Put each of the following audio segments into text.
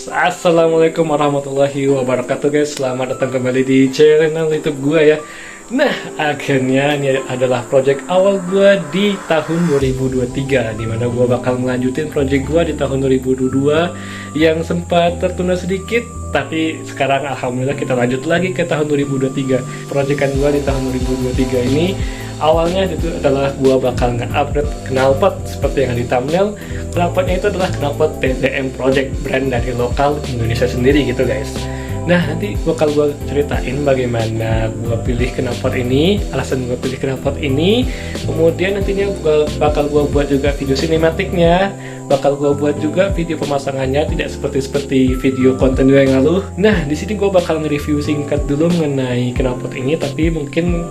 guys, assalamualaikum warahmatullahi wabarakatuh guys. Selamat datang kembali di channel YouTube gue ya. Nah, akhirnya ini adalah project awal gue di tahun 2023, dimana gue bakal melanjutin project gue di tahun 2022 yang sempat tertunda sedikit. Tapi sekarang alhamdulillah kita lanjut lagi ke tahun 2023. Proyekan gue di tahun 2023 ini awalnya itu adalah gue bakal nge-upgrade knalpot seperti yang di thumbnail. Knalpotnya itu adalah knalpot TZM Project, brand dari lokal Indonesia sendiri gitu guys. Nah, nanti bakal gue ceritain bagaimana gue pilih knalpot ini, alasan gue pilih knalpot ini. Kemudian nantinya bakal gue buat juga video sinematiknya, bakal gue buat juga video pemasangannya, tidak seperti video konten gue yang lalu. Nah, di sini gue bakal nge-review singkat dulu mengenai knalpot ini, tapi mungkin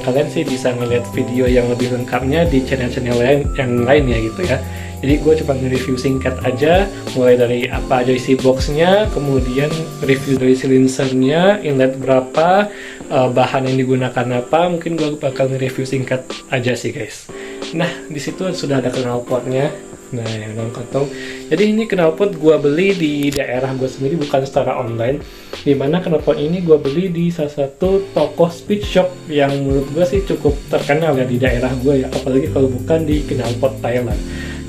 kalian sih bisa ngeliat video yang lebih lengkapnya di channel-channel yang lain ya gitu ya. Jadi gue cuma nge-review singkat aja, mulai dari apa aja isi boxnya, kemudian review dari silencernya, inlet berapa, bahan yang digunakan apa. Mungkin gue bakal nge-review singkat aja sih guys. Nah, di situ sudah ada knalpotnya. Nah, yang dalam kantong. Jadi ini knalpot gue beli di daerah gue sendiri, bukan secara online. Dimana knalpot ini gue beli di salah satu toko speed shop yang menurut gue sih cukup terkenal ya di daerah gue ya, apalagi kalau bukan di knalpot Thailand.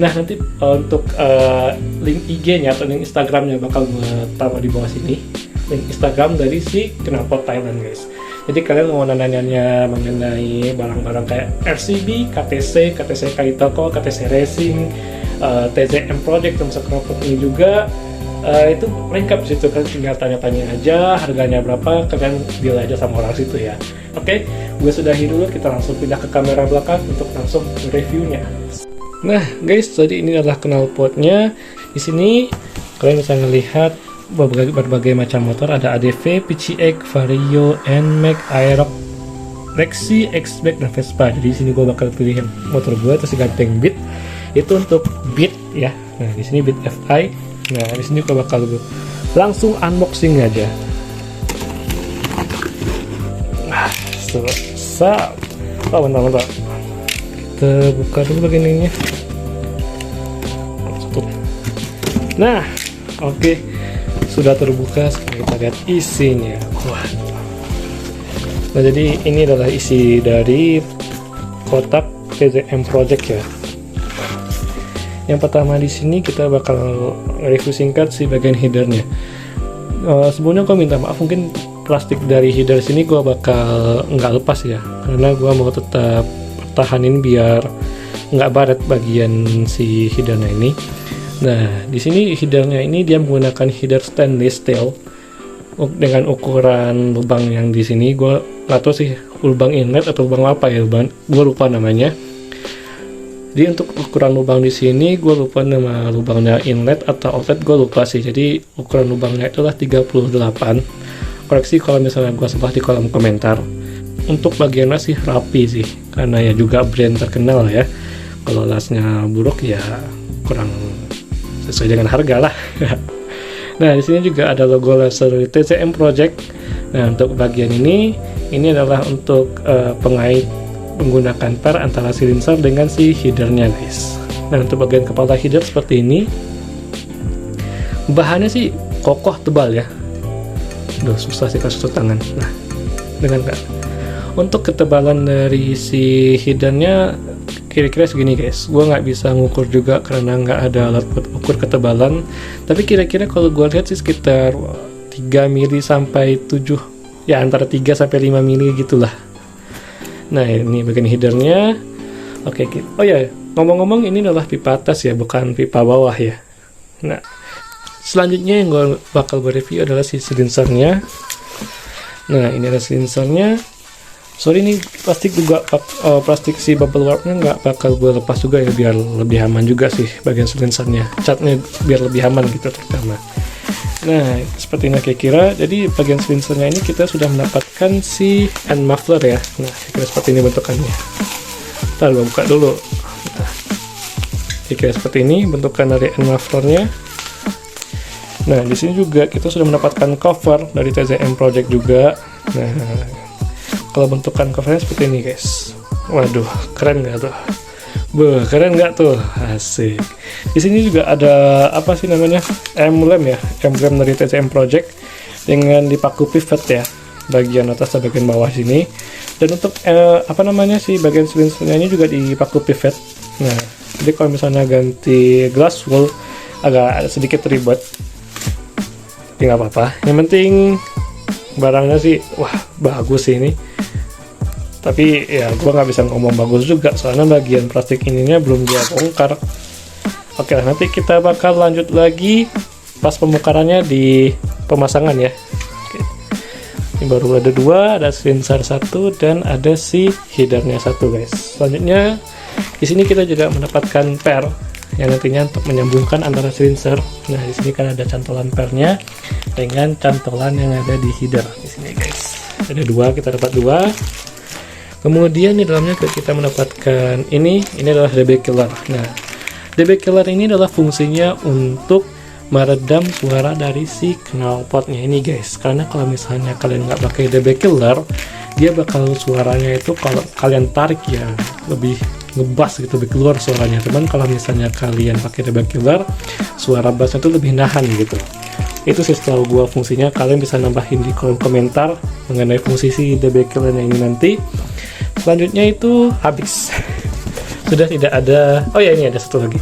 Nah, nanti untuk link IG-nya atau link Instagram-nya bakal gue taruh di bawah sini. Link Instagram dari si knalpot Thailand guys. Jadi kalian mau nanya-nanya mengenai barang-barang kayak RCB, KTC Kaitoko, KTC Racing, TZM Project, termasuk knalpot ini juga, itu lengkap situ. Kalian tinggal tanya-tanya aja harganya berapa, kalian deal aja sama orang situ ya. Oke, gue sudahi dulu, kita langsung pindah ke kamera belakang untuk langsung reviewnya. Nah guys, jadi ini adalah knalpotnya. Di sini kalian bisa melihat berbagai macam motor, ada ADV, PCX, Vario, NMAX, Aerox, Lexi, X-Back, dan Vespa. Jadi di sini gue bakal pilih motor gue terus ganteng Beat. Itu untuk Beat ya. Nah, di sini Beat FI. Nah, di sini gue bakal langsung unboxing aja. Nah, selesai. Oh, bentar. Kita buka dulu bagian ininya. Nah, oke, sudah terbuka. Sekarang kita lihat isinya. Wah. Nah, jadi ini adalah isi dari kotak TZM Project ya. Yang pertama di sini kita bakal review singkat si bagian headernya. Sebelumnya gue minta maaf, mungkin plastik dari header sini gue bakal nggak lepas ya, karena gue mau tetap pertahanin biar nggak baret bagian si headernya ini. Nah, di sini headernya ini dia menggunakan header stainless steel dengan ukuran lubang yang di sini gue nggak tahu sih lubang inlet atau lubang apa ya, gue lupa namanya. Jadi untuk ukuran lubang di sini gue lupa nama lubangnya, inlet atau outlet gue lupa sih. Jadi ukuran lubangnya itulah 38. Koreksi kalau misalnya gue salah di kolom komentar. Untuk bagian las sih rapi sih, karena ya juga brand terkenal ya. Kalau lasnya buruk ya kurang sesuai dengan harga lah. Nah, di sini juga ada logo laser dari TZM Project. Nah, untuk bagian ini adalah untuk pengait menggunakan per antara silencer dengan si headernya guys. Nah, untuk bagian kepala header seperti ini, bahannya sih kokoh tebal ya. Duh, susah sih kasih tangan. Nah, dengan nggak. Untuk ketebalan dari si headernya kira-kira segini guys. Gue nggak bisa ngukur juga karena nggak ada alat buat ukur ketebalan. Tapi kira-kira kalau gue lihat sih sekitar 3 mili sampai 7, ya antara 3 sampai 5 mili gitulah. Nah, ini bagian headernya. Oke. Oh ya, ngomong-ngomong ini adalah pipa atas ya, bukan pipa bawah ya. Nah, selanjutnya yang gue bakal review adalah si silencernya. Nah, ini ada silencernya. Sorry, ini plastik juga, plastik si bubble wrapnya nggak bakal gue lepas juga ya, biar lebih aman juga sih bagian silencernya. Catnya biar lebih aman gitu terutama. Nah, seperti ini kira-kira. Jadi bagian silencernya ini kita sudah mendapatkan si end muffler ya. Nah, kira seperti ini bentukannya. Ntar gue buka dulu. Nah, kira seperti ini bentukan dari end mufflernya. Nah, di sini juga kita sudah mendapatkan cover dari TZM Project juga. Nah, kalau bentukan covernya seperti ini guys. Waduh, keren nggak tuh? Wah, keren nggak tuh? Asik. Di sini juga ada apa sih namanya? Emblem ya, emblem dari TCM Project dengan dipaku pivot ya, bagian atas dan bagian bawah sini. Dan untuk apa namanya sih bagian silinsernya ini juga dipaku pivot. Nah, jadi kalau misalnya ganti glass wool agak sedikit ribet, tapi nggak apa-apa. Yang penting barangnya sih, wah bagus sih ini. Tapi ya gua nggak bisa ngomong bagus juga soalnya bagian plastik ininya belum dia bongkar. Oke, nanti kita bakal lanjut lagi pas pembongkarannya di pemasangan ya. Oke. Ini baru ada dua, ada sensor satu dan ada si headernya satu guys. Selanjutnya di sini kita juga mendapatkan per yang nantinya untuk menyambungkan antara sensor. Nah di sini kan ada cantolan pernya dengan cantolan yang ada di header di sini guys. Ada dua, kita dapat dua. Kemudian di dalamnya kita mendapatkan ini adalah DB killer. Nah, DB killer ini adalah fungsinya untuk meredam suara dari si knalpotnya ini guys. Karena kalau misalnya kalian nggak pakai DB killer, dia bakal suaranya itu kalau kalian tarik ya lebih ngebas gitu, lebih keluar suaranya. Cuman kalau misalnya kalian pakai DB killer, suara bassnya itu lebih nahan gitu. Itu sih setahu gua fungsinya. Kalian bisa nambahin di kolom komentar mengenai fungsi si DB killernya ini nanti. Selanjutnya itu habis. Sudah tidak ada. Oh ya, ini ada satu lagi.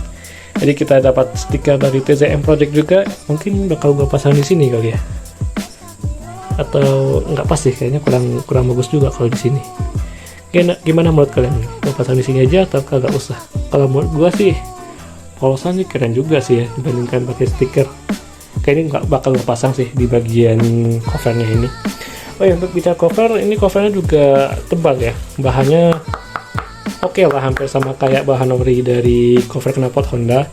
Jadi kita dapat stiker dari TCM Project juga. Mungkin bakal gua pasang di sini kali ya. Atau nggak pas sih, kayaknya kurang bagus juga kalau di sini. Gimana menurut kalian? Gua pasang di sini aja atau kagak usah? Kalau menurut gua sih polosan sih keren juga sih ya dibandingkan pakai stiker. Kayaknya nggak bakal pasang sih di bagian covernya ini. Oh ya, untuk bicara cover, ini covernya juga tebal ya, bahannya oke lah, hampir sama kayak bahan ori dari cover knalpot Honda.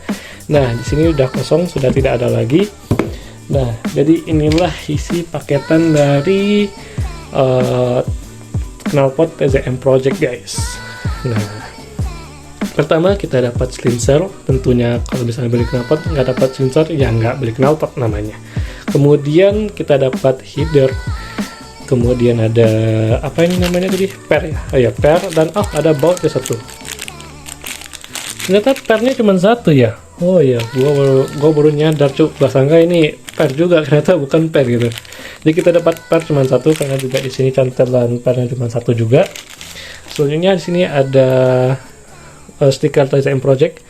Nah di sini udah kosong, sudah tidak ada lagi. Nah jadi inilah isi paketan dari knalpot TCM Project guys. Nah pertama kita dapat silencer, tentunya kalau misalnya beli knalpot nggak dapat silencer ya nggak beli knalpot namanya. Kemudian kita dapat header. Kemudian ada apa ini namanya tadi? Per ya? Oh ya, per, dan ada bautnya satu. Ternyata pernya cuma satu ya. Oh ya, gua baru nyadar cuk, gua sangka ini per juga, ternyata bukan per gitu. Jadi kita dapat per cuma satu karena juga di sini cantelan pernya cuma satu juga. Selanjutnya di sini ada stiker TCM Project.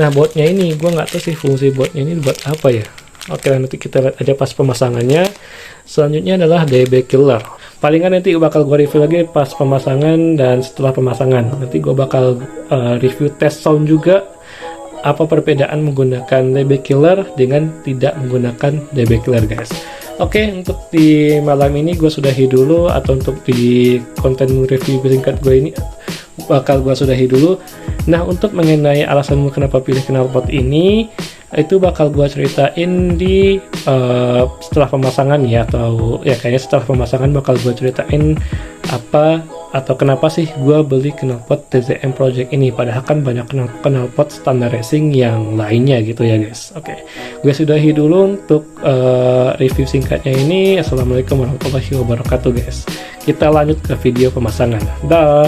Nah, bautnya ini gua nggak tahu sih fungsi bautnya ini buat apa ya. Oke, nanti kita lihat aja pas pemasangannya. Selanjutnya adalah DB killer. Palingan nanti bakal gue review lagi pas pemasangan dan setelah pemasangan. Nanti gue bakal review test sound juga. Apa perbedaan menggunakan DB killer dengan tidak menggunakan DB killer guys. Oke, untuk di malam ini gue sudahi dulu, atau untuk di konten review singkat gue ini bakal gue sudahi dulu. Nah, untuk mengenai alasan kenapa pilih knalpot ini, itu bakal gue ceritain di setelah pemasangan ya, atau ya kayaknya setelah pemasangan bakal gue ceritain apa atau kenapa sih gue beli knalpot TCM Project ini, padahal kan banyak knalpot standar racing yang lainnya gitu ya guys. Oke, gue sudahi dulu untuk review singkatnya ini. Assalamualaikum warahmatullahi wabarakatuh guys. Kita lanjut ke video pemasangan. Dah.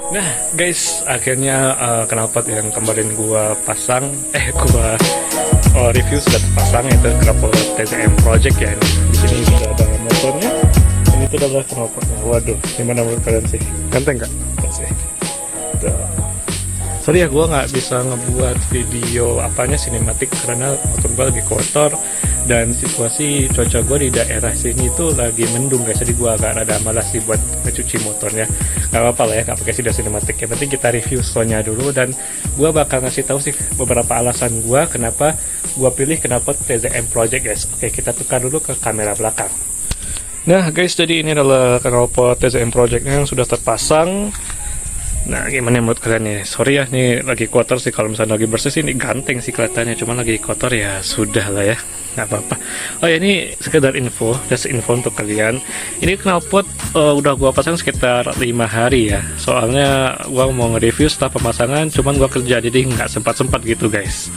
Nah guys, akhirnya knalpot yang kemarin gua pasang, gua review sudah terpasang, itu knalpot TZM Project ya. Di sini sudah ada motornya. Ini tuh adalah knalpotnya. Waduh, gimana menurut kalian sih? Ganteng nggak? Sih. Sorry ya, gua nggak bisa ngebuat video sinematik karena motor gua lagi kotor dan situasi cuaca gue di daerah sini itu lagi mendung guys, jadi gue agak rada malas sih buat ngecuci motornya. Gak apa-apa lah ya, gak pakai video sinematik. Yang penting kita review soundnya dulu, dan gue bakal ngasih tahu sih beberapa alasan gue kenapa gue pilih knalpot TZM Project guys. Oke, kita tukar dulu ke kamera belakang. Nah guys, jadi ini adalah knalpot TZM Project yang sudah terpasang. Nah, gimana menurut kalian nih? Sorry ya, nih lagi kotor sih. Kalau misalnya lagi bersih sih, ini ganteng sih kelihatannya. Cuman lagi kotor ya sudah lah ya, nggak apa-apa. Oh ya, ini sekedar info, just info untuk kalian. Ini knalpot udah gua pasang sekitar 5 hari ya. Soalnya gua mau nge-review setelah pemasangan, cuman gua kerja jadi nggak sempat gitu guys.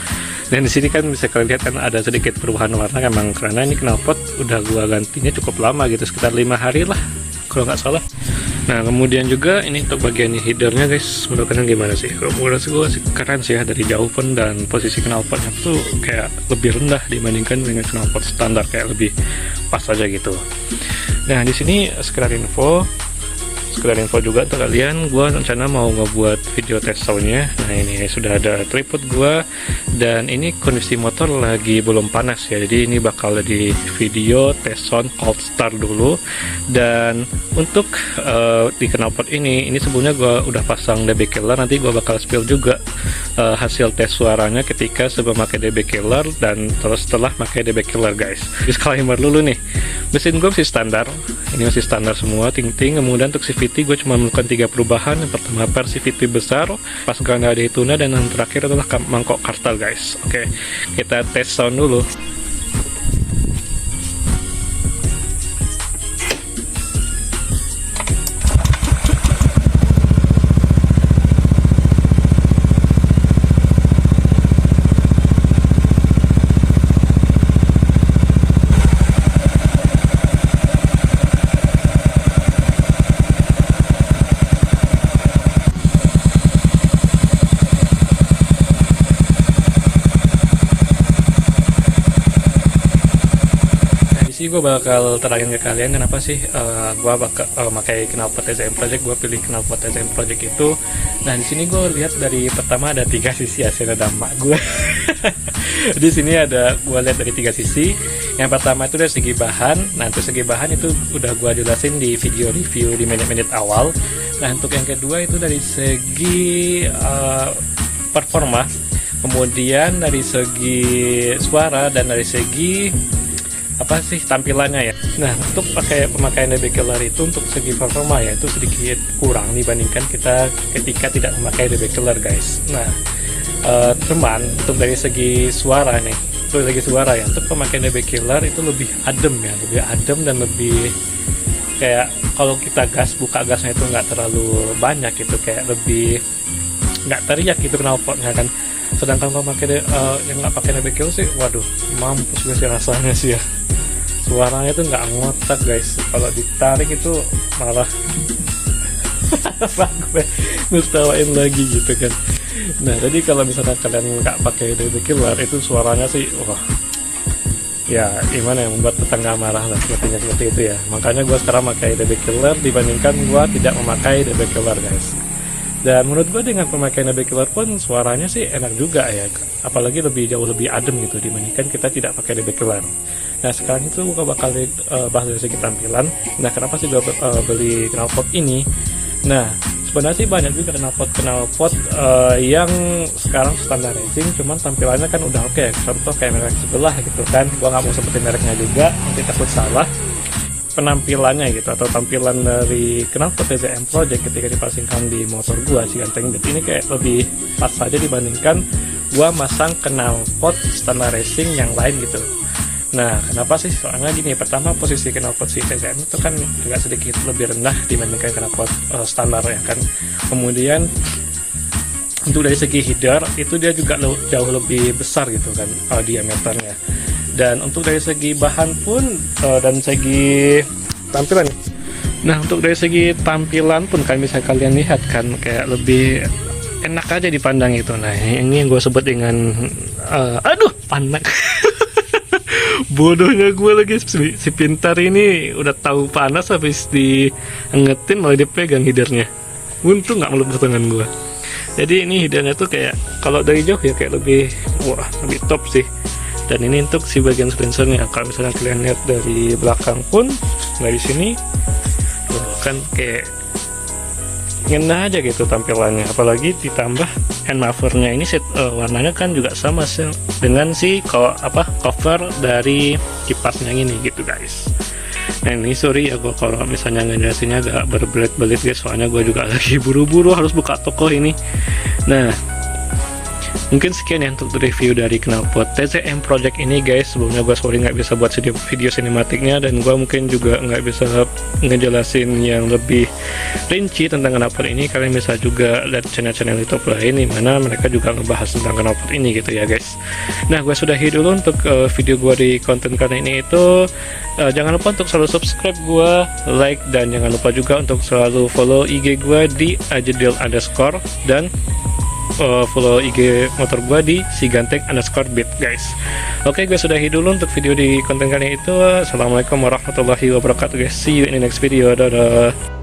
Dan di sini kan bisa kalian lihat kan ada sedikit perubahan warna, emang karena ini knalpot udah gua gantinya cukup lama gitu, sekitar 5 hari lah kalau nggak salah. Nah kemudian juga ini untuk bagian headernya guys, menurut kalian gimana sih? Menurut gue sih keren sih ya, dari jauh pun, dan posisi knalpotnya tuh kayak lebih rendah dibandingkan dengan knalpot standar, kayak lebih pas aja gitu. Nah di sini sekedar info juga untuk kalian, gue rencana mau ngebuat video test soundnya. Nah ini sudah ada tripod gue, dan ini kondisi motor lagi belum panas ya, jadi ini bakal di video test sound cold start dulu. Dan untuk di knalpot ini sebelumnya gue udah pasang DB killer, nanti gue bakal spill juga hasil tes suaranya ketika sebelum pakai DB killer dan terus setelah pakai DB killer guys. Disclaimer dulu nih, mesin gue masih standar, ini masih standar semua ting-ting. Kemudian untuk CVT gue cuma melakukan 3 perubahan. Yang pertama per CVT besar, pas ganda ada tuna, dan yang terakhir adalah mangkok kartal guys. Oke, kita tes sound dulu. Gue bakal terangin ke kalian kenapa sih gue bakal pakai knalpot TZM Project. Gue pilih knalpot TZM Project itu. Nah di sini gue lihat dari pertama ada 3 sisi hasil damak gue. Di sini ada, gue lihat dari 3 sisi. Yang pertama itu dari segi bahan. Nah untuk segi bahan itu udah gue jelasin di video review di menit-menit awal. Nah untuk yang kedua itu dari segi performa, kemudian dari segi suara, dan dari segi tampilannya ya. Nah untuk pemakaian DB killer itu untuk segi performa ya itu sedikit kurang dibandingkan kita ketika tidak memakai DB killer guys. Nah cuman untuk dari segi suara nih, untuk pemakaian DB killer itu lebih adem ya, lebih adem dan lebih kayak kalau kita buka gasnya itu nggak terlalu banyak gitu, kayak lebih nggak teriak gitu knalpotnya kan. Sedangkan kalau pakai yang nggak pakai DB killer sih, waduh mampus gue sih rasanya sih ya. Suaranya tuh nggak ngotak guys, kalau ditarik itu malah gue ngetawain lagi gitu kan. Nah jadi kalau misalnya kalian nggak pakai DB killer itu suaranya sih wah ya gimana, yang membuat tetangga marah lah, seperti itu ya. Makanya gue sekarang pakai DB killer dibandingkan gue tidak memakai DB killer guys. Dan menurut gue dengan pemakaian DB killer pun suaranya sih enak juga ya, apalagi jauh lebih adem gitu dibandingkan kita tidak pakai DB killer. Nah sekarang itu gue bakal bahas dari segi tampilan. Nah kenapa sih gue beli knalpot ini? Nah sebenarnya sih banyak juga knalpot yang sekarang standar racing, cuman tampilannya kan udah oke. Contoh kayak merek sebelah gitu kan, gue nggak mau seperti mereknya juga, nanti takut salah penampilannya gitu, atau tampilan dari knalpot TZM Project ketika dipasangkan di motor gua sih ganteng. Jadi ini kayak lebih pas saja dibandingkan gua masang knalpot standar racing yang lain gitu. Nah kenapa sih? Soalnya gini, pertama posisi knalpot si TZM itu kan agak sedikit lebih rendah dibandingkan knalpot standar ya kan. Kemudian untuk dari segi header itu dia juga jauh lebih besar gitu kan diameternya. Dan untuk dari segi bahan pun dan segi tampilan Nah, untuk dari segi tampilan pun kan bisa kalian lihat kan kayak lebih enak aja dipandang itu. Nah, ini yang gue sebut dengan aduh, panas. Bodohnya gue lagi, si pintar ini udah tahu panas habis diangetin malah dipegang hidernya. Untung nggak melepuh tangan gue. Jadi ini hidernya tuh kayak kalau dari jauh ya kayak lebih lebih top sih. Dan ini untuk si bagian sensornya. Kalau misalnya kalian lihat dari belakang pun, dari sini kan kayak ngena aja gitu tampilannya. Apalagi ditambah hand muffernya ini warnanya kan juga sama sih dengan si cover dari kipasnya ini gitu guys. Nah ini sorry ya gue kalau misalnya ngejelasinnya agak berbelit-belit guys, soalnya gue juga lagi buru-buru harus buka toko ini. Nah mungkin sekian ya untuk review dari knalpot TZM Project ini guys. Sebelumnya gue sorry nggak bisa buat video sinematiknya, dan gue mungkin juga nggak bisa ngejelasin yang lebih rinci tentang knalpot ini. Kalian bisa juga lihat channel-channel YouTube lain di mana mereka juga ngebahas tentang knalpot ini gitu ya guys. Nah gue sudahi dulu untuk video gue di konten kali ini itu. Jangan lupa untuk selalu subscribe gue, like, dan jangan lupa juga untuk selalu follow IG gue di @ajedil_, dan follow IG motor gua di siganteng_beat guys. Oke, gue sudahi dulu untuk video di konten kali itu. Assalamualaikum warahmatullahi wabarakatuh guys. See you in the next video. Dadah.